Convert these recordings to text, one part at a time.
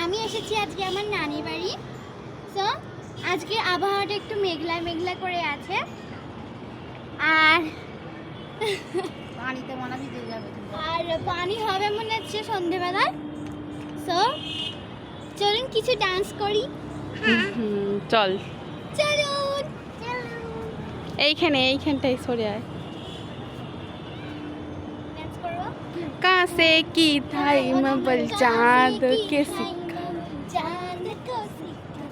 আমি এসেছি আজকে আমার নানির বাড়ি। সো আজকে আবহাওয়াটা একটু মেঘলা মেঘলা করে আছে, আর পানিতে মনে ভিজে যাবে। আর পানি হবে মনে হচ্ছে সন্ধেবেলায়। সো চলুন কিছু ডান্স করি। চল চলুন এইখানটাই সরে আয়। ডান্স করবো। কাছে কি থাই মবল চাঁদ কে সিক্কা। चांद को सिक्का,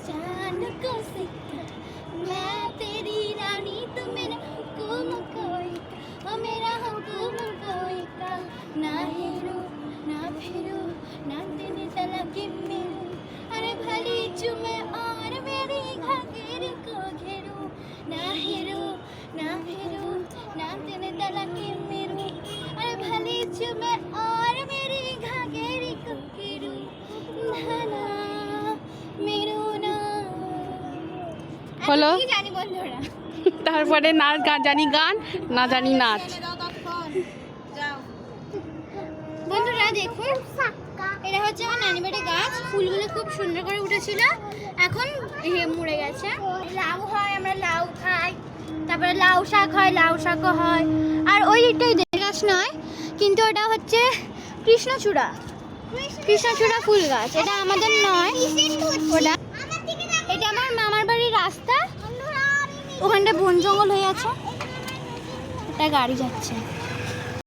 चांद को सिक्का, मैं तेरी रानी तू मेरा हुकुम कोई का, ओ मेरा हुकुम कोई का, ना हेरो ना फेरो ना तेरे तलके मेरे, अरे भली चुमे और मेरी घाघर को घेरो, ना हेरो ना फेरो ना तेरे तलके मेरे, अरे भली चुमे और मेरी घाघर को घेरो, ना मेरू ना। হলো? এতটুকুই জানি বন্ধুরা। তারপরে না জানি গান না জানি নাচ। বন্ধুরা দেখুন, এটা হচ্ছে আমার নানি বাড়ির গাছ। ফুলগুলো খুব সুন্দর করে উঠেছিল, এখন মরে গেছে। লাউ হয়, আমরা লাউ খাই, তারপরে লাউ শাক হয়, লাউ শাকও হয়। আর ওই দিকটাই গাছ নয়, কিন্তু ওটা হচ্ছে কৃষ্ণচূড়া, কৃষ্ণচূড়া ফুল গাছ। এটা আমাদের নয়, ওটা এটা আমার মামার বাড়ির রাস্তা। ওখানটা বন জঙ্গল হয়ে আছে, একটা গাড়ি যাচ্ছে।